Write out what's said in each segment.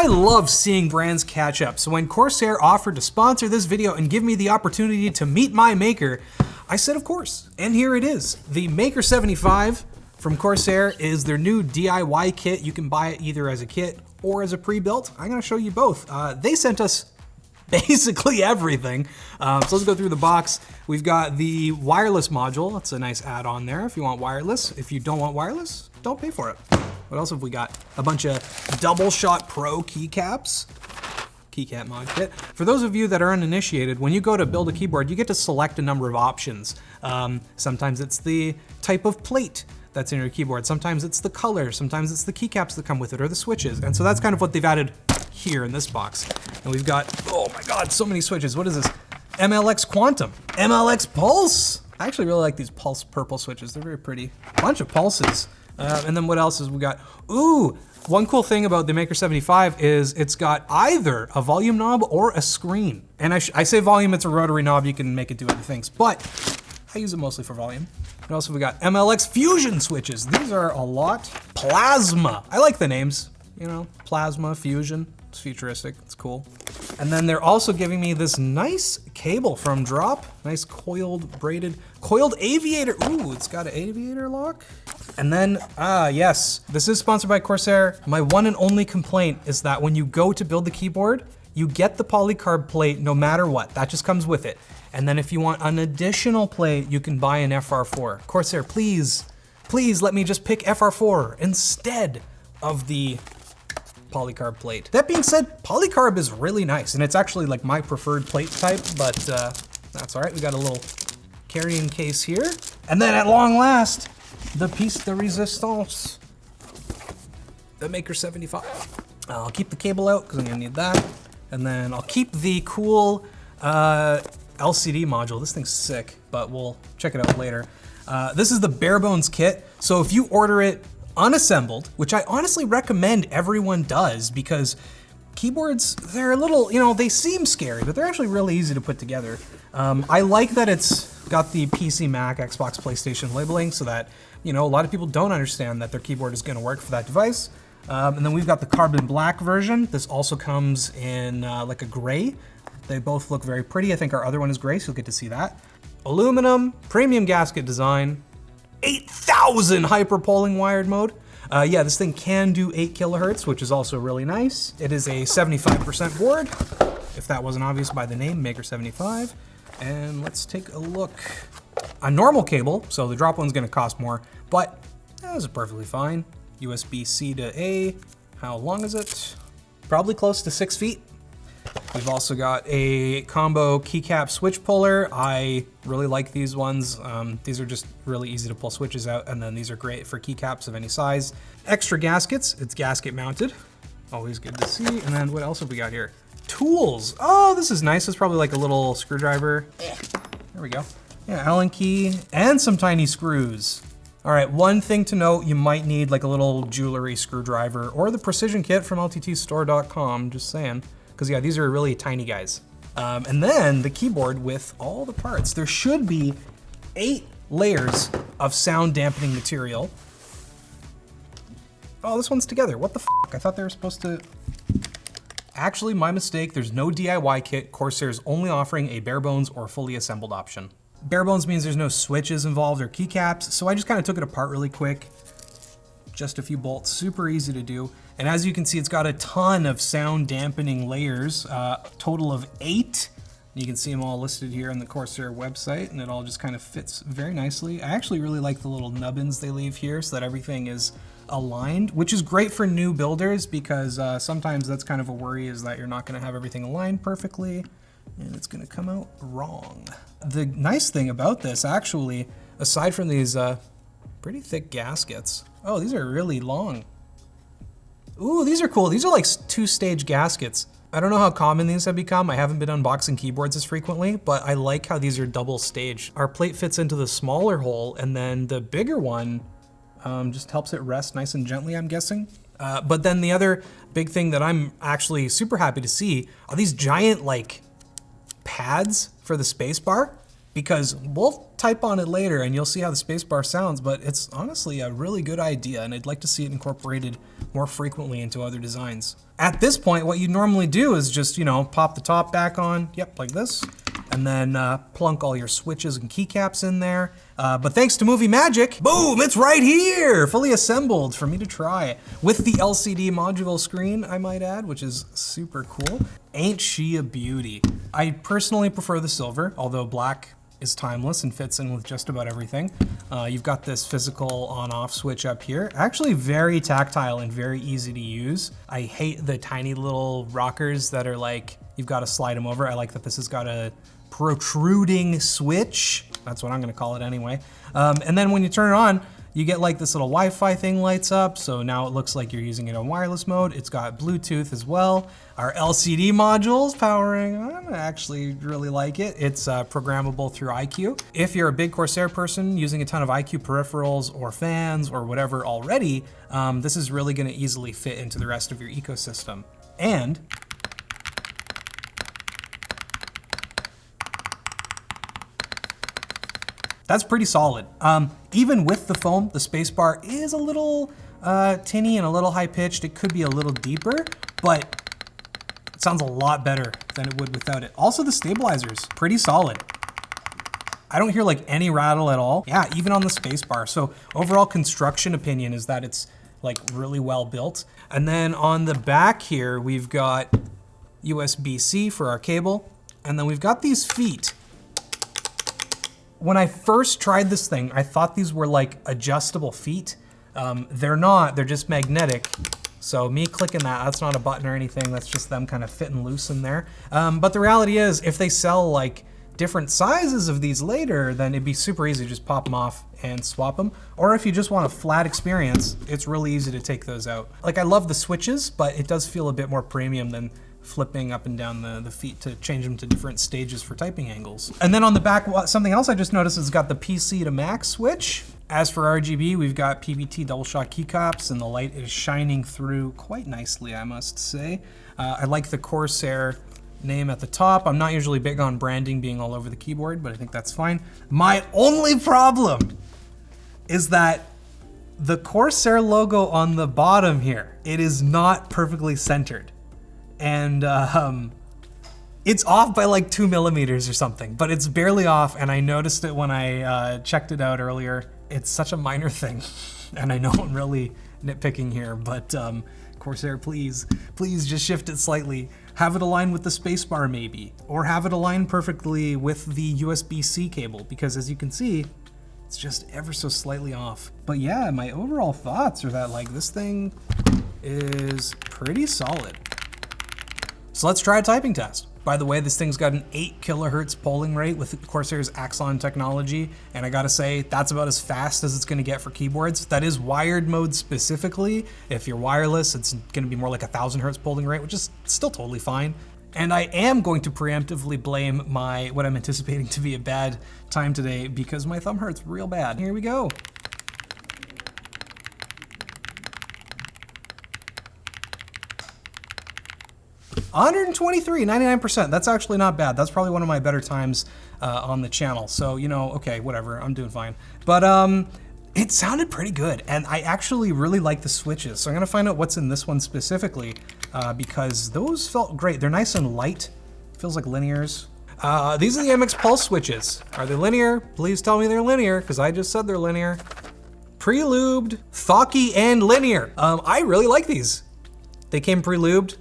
I love seeing brands catch up, so when Corsair offered to sponsor this video and give me the opportunity to meet my maker, I said of course, and here it is. The MAKR 75 from Corsair is their new DIY kit. You can buy it either as a kit or as a pre-built. I'm gonna show you both. They sent us basically everything. So let's go through the box. We've got the wireless module. That's a nice add-on there if you want wireless. If you don't want wireless, don't pay for it. What else have we got? A bunch of double shot pro keycaps. Keycap mod kit. For those of you that are uninitiated, when you go to build a keyboard, you get to select a number of options. Sometimes it's the type of plate that's in your keyboard. Sometimes it's the color. Sometimes it's the keycaps that come with it or the switches. And so that's kind of what they've added here in this box. And we've got, oh my God, so many switches. What is this? MLX Quantum, MLX Pulse. I actually really like these pulse purple switches. They're very pretty. Bunch of pulses. And then what else is we got? Ooh, one cool thing about the MAKR 75 is it's got either a volume knob or a screen. And I say volume, it's a rotary knob. You can make it do other things, but I use it mostly for volume. What else have we got? MLX Fusion switches. These are a lot. Plasma. I like the names, you know, Plasma, Fusion. It's futuristic, it's cool. And then they're also giving me this nice cable from Drop. Nice coiled aviator. Ooh, it's got an aviator lock. And then, yes, this is sponsored by Corsair. My one and only complaint is that when you go to build the keyboard, you get the polycarb plate no matter what. That just comes with it. And then if you want an additional plate, you can buy an FR4. Corsair, please let me just pick FR4 instead of the polycarb plate. That being said, polycarb is really nice, and it's actually like my preferred plate type, but that's all right. We got a little carrying case here. And then at long last, the piece de resistance, the MAKR 75. I'll keep the cable out because I'm gonna need that. And then I'll keep the cool LCD module. This thing's sick, but we'll check it out later. This is the bare bones kit. So if you order it unassembled, which I honestly recommend everyone does, because keyboards, they're a little, you know, they seem scary, but they're actually really easy to put together. I like that it's got the PC, Mac, Xbox, PlayStation labeling so that, you know, a lot of people don't understand that their keyboard is gonna work for that device. And then we've got the carbon black version. This also comes in like a gray. They both look very pretty. I think our other one is gray, so you'll get to see that. Aluminum, premium gasket design, 8,000 hyperpolling wired mode. Yeah, this thing can do 8 kilohertz, which is also really nice. It is a 75% board, if that wasn't obvious by the name, MAKR 75. And let's take a look. A normal cable, so the drop one's gonna cost more, but that is perfectly fine. USB-C to A, how long is it? Probably close to 6 feet. We've also got a combo keycap switch puller. I really like these ones. These are just really easy to pull switches out, and then these are great for keycaps of any size. Extra gaskets, it's gasket mounted. Always good to see. And then what else have we got here? Tools. Oh, this is nice. It's probably like a little screwdriver. There we go. Yeah, Allen key and some tiny screws. All right, one thing to note, you might need like a little jewelry screwdriver or the precision kit from lttstore.com, just saying. Because yeah, these are really tiny guys. And then the keyboard with all the parts. There should be 8 layers of sound dampening material. Oh, this one's together. What the f? I thought they were supposed to. Actually, my mistake. There's no DIY kit. Corsair's only offering a bare bones or fully assembled option. Bare bones means there's no switches involved or keycaps, so I just kind of took it apart really quick. Just a few bolts, super easy to do. And as you can see, it's got a ton of sound dampening layers, total of 8. You can see them all listed here on the Corsair website, and it all just kind of fits very nicely. I actually really like the little nubbins they leave here so that everything is aligned, which is great for new builders because sometimes that's kind of a worry, is that you're not gonna have everything aligned perfectly and it's gonna come out wrong. The nice thing about this, actually, aside from these pretty thick gaskets, oh, these are really long. Ooh, these are cool. These are like 2-stage gaskets. I don't know how common these have become. I haven't been unboxing keyboards as frequently, but I like how these are double staged. Our plate fits into the smaller hole, and then the bigger one just helps it rest nice and gently, I'm guessing. But then the other big thing that I'm actually super happy to see are these giant like pads for the space bar. because we'll type on it later and you'll see how the spacebar sounds, but it's honestly a really good idea, and I'd like to see it incorporated more frequently into other designs. At this point, what you normally do is just, you know, pop the top back on, yep, like this, and then plunk all your switches and keycaps in there. But thanks to movie magic, boom, it's right here, fully assembled for me to try. With the LCD module screen, I might add, which is super cool. Ain't she a beauty? I personally prefer the silver, although black is timeless and fits in with just about everything. You've got this physical on-off switch up here. Actually very tactile and very easy to use. I hate the tiny little rockers that are like, you've got to slide them over. I like that this has got a protruding switch. That's what I'm gonna call it anyway. And then when you turn it on, you get like this little Wi-Fi thing lights up. So now it looks like you're using it in wireless mode. It's got Bluetooth as well. Our LCD modules powering, I actually really like it. It's programmable through iCUE. If you're a big Corsair person using a ton of iCUE peripherals or fans or whatever already, this is really gonna easily fit into the rest of your ecosystem. And that's pretty solid. Even with the foam, the spacebar is a little tinny and a little high pitched. It could be a little deeper, but it sounds a lot better than it would without it. Also the stabilizer's pretty solid. I don't hear like any rattle at all. Yeah, even on the spacebar. So overall construction opinion is that it's like really well built. And then on the back here, we've got USB-C for our cable. And then we've got these feet. When I first tried this thing, I thought these were like adjustable feet. They're not, they're just magnetic. So me clicking that's not a button or anything, that's just them kind of fitting loose in there. But the reality is, if they sell like different sizes of these later, then it'd be super easy to just pop them off and swap them. Or if you just want a flat experience, it's really easy to take those out. Like I love the switches, but it does feel a bit more premium than flipping up and down the feet to change them to different stages for typing angles. And then on the back, something else I just noticed is it's got the PC to Mac switch. As for RGB, we've got PBT double shot keycaps, and the light is shining through quite nicely, I must say. I like the Corsair name at the top. I'm not usually big on branding being all over the keyboard, but I think that's fine. My only problem is that the Corsair logo on the bottom here, it is not perfectly centered. And it's off by like 2 millimeters or something, but it's barely off, and I noticed it when I checked it out earlier. It's such a minor thing, and I know I'm really nitpicking here, but Corsair, please just shift it slightly. Have it align with the spacebar maybe, or have it align perfectly with the USB-C cable, because as you can see, it's just ever so slightly off. But yeah, my overall thoughts are that like this thing is pretty solid. So let's try a typing test. By the way, this thing's got an 8 kilohertz polling rate with Corsair's Axon technology, and I gotta say, that's about as fast as it's gonna get for keyboards. That is wired mode specifically. If you're wireless, it's gonna be more like 1,000 hertz polling rate, which is still totally fine. And I am going to preemptively blame what I'm anticipating to be a bad time today because my thumb hurts real bad. Here we go. $123, 99%. That's actually not bad. That's probably one of my better times on the channel. So, you know, okay, whatever, I'm doing fine. But it sounded pretty good, and I actually really like the switches. So I'm gonna find out what's in this one specifically because those felt great. They're nice and light. Feels like linears. These are the MX Pulse switches. Are they linear? Please tell me they're linear, because I just said they're linear. Pre-lubed, THOCKS, and linear. I really like these. They came pre-lubed.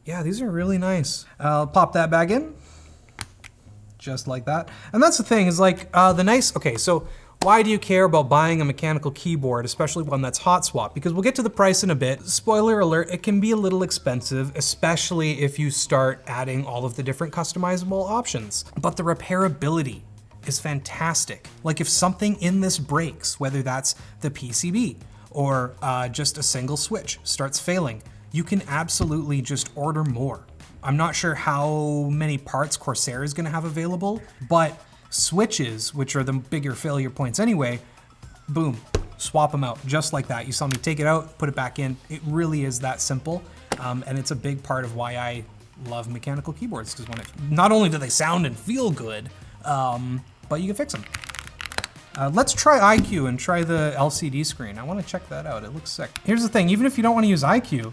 Yeah, these are really nice. I'll pop that back in, just like that. And that's the thing, is like okay, so why do you care about buying a mechanical keyboard, especially one that's Hotswap? Because we'll get to the price in a bit. Spoiler alert, it can be a little expensive, especially if you start adding all of the different customizable options. But the repairability is fantastic. Like if something in this breaks, whether that's the PCB or just a single switch starts failing, you can absolutely just order more. I'm not sure how many parts Corsair is gonna have available, but switches, which are the bigger failure points anyway, boom, swap them out, just like that. You saw me take it out, put it back in. It really is that simple, and it's a big part of why I love mechanical keyboards because not only do they sound and feel good, but you can fix them. Let's try iCUE and try the LCD screen. I want to check that out. It looks sick. Here's the thing, even if you don't want to use iCUE,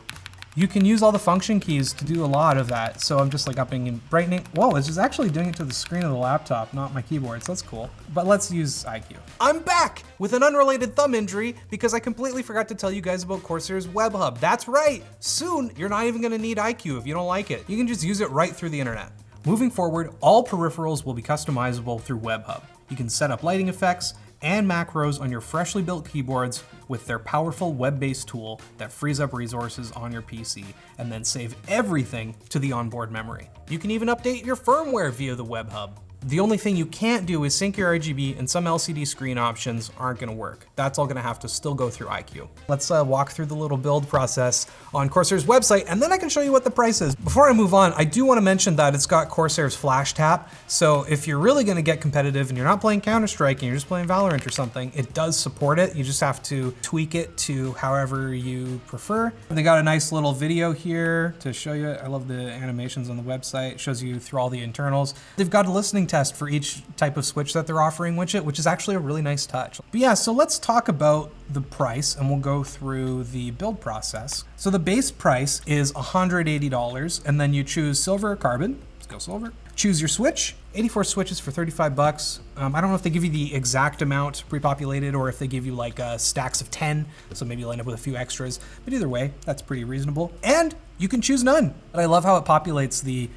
you can use all the function keys to do a lot of that. So I'm just like upping and brightening. Whoa, it's just actually doing it to the screen of the laptop, not my keyboard, so that's cool. But let's use iCUE. I'm back with an unrelated thumb injury because I completely forgot to tell you guys about Corsair's Webhub. That's right, soon you're not even gonna need iCUE if you don't like it. You can just use it right through the internet. Moving forward, all peripherals will be customizable through Webhub. You can set up lighting effects and macros on your freshly built keyboards with their powerful web-based tool that frees up resources on your PC and then save everything to the onboard memory. You can even update your firmware via the Webhub. The only thing you can't do is sync your RGB, and some LCD screen options aren't gonna work. That's all gonna have to still go through iCUE. Let's walk through the little build process on Corsair's website, and then I can show you what the price is. Before I move on, I do wanna mention that it's got Corsair's flash tap, so if you're really gonna get competitive and you're not playing Counter-Strike and you're just playing Valorant or something, it does support it. You just have to tweak it to however you prefer. They got a nice little video here to show you. I love the animations on the website. It shows you through all the internals. They've got a listening test for each type of switch that they're offering with it, which is actually a really nice touch. But yeah, so let's talk about the price and we'll go through the build process. So the base price is $180, and then you choose silver or carbon. Let's go silver. Choose your switch, 84 switches for 35 bucks. I don't know if they give you the exact amount pre-populated or if they give you like stacks of 10, so maybe you'll end up with a few extras, but either way, that's pretty reasonable. And you can choose none. But I love how it populates the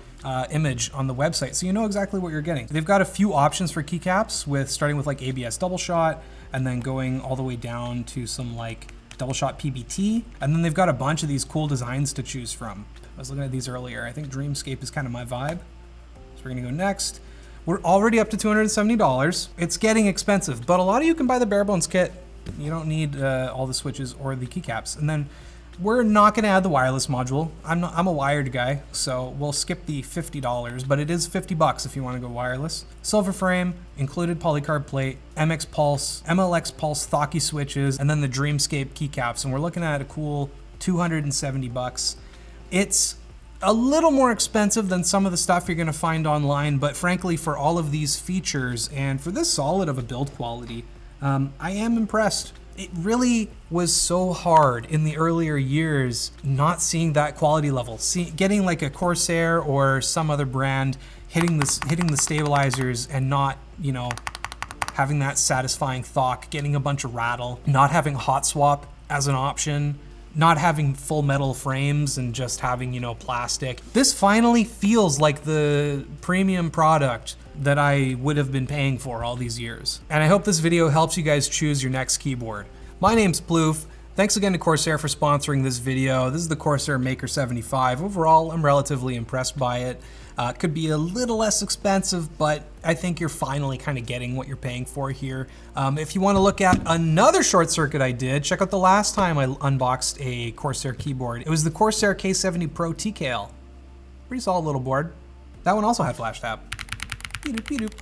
image on the website, so you know exactly what you're getting. They've got a few options for keycaps, with starting with like ABS double shot, and then going all the way down to some like double shot PBT, and then they've got a bunch of these cool designs to choose from. I was looking at these earlier. I think Dreamscape is kind of my vibe. So we're gonna go next. We're already up to $270. It's getting expensive, but a lot of you can buy the bare bones kit. You don't need all the switches or the keycaps. And then we're not gonna add the wireless module. I'm a wired guy, so we'll skip the $50, but it is 50 bucks if you wanna go wireless. Silver frame, included polycarb plate, MLX Pulse THOCKS switches, and then the Dreamscape keycaps. And we're looking at a cool 270 bucks. It's a little more expensive than some of the stuff you're gonna find online, but frankly, for all of these features and for this solid of a build quality, I am impressed. It really was so hard in the earlier years not seeing that quality level. Getting like a Corsair or some other brand hitting the stabilizers and not, you know, having that satisfying thock, getting a bunch of rattle, not having Hotswap as an option, not having full metal frames and just having, you know, plastic. This finally feels like the premium product that I would have been paying for all these years. And I hope this video helps you guys choose your next keyboard. My name's Ploof. Thanks again to Corsair for sponsoring this video. This is the Corsair MAKR 75. Overall, I'm relatively impressed by it. It could be a little less expensive, but I think you're finally kind of getting what you're paying for here. If you want to look at another short circuit I did, check out the last time I unboxed a Corsair keyboard. It was the Corsair K70 Pro TKL. Pretty solid little board. That one also had flash tap. Beep-doop, beep-doop.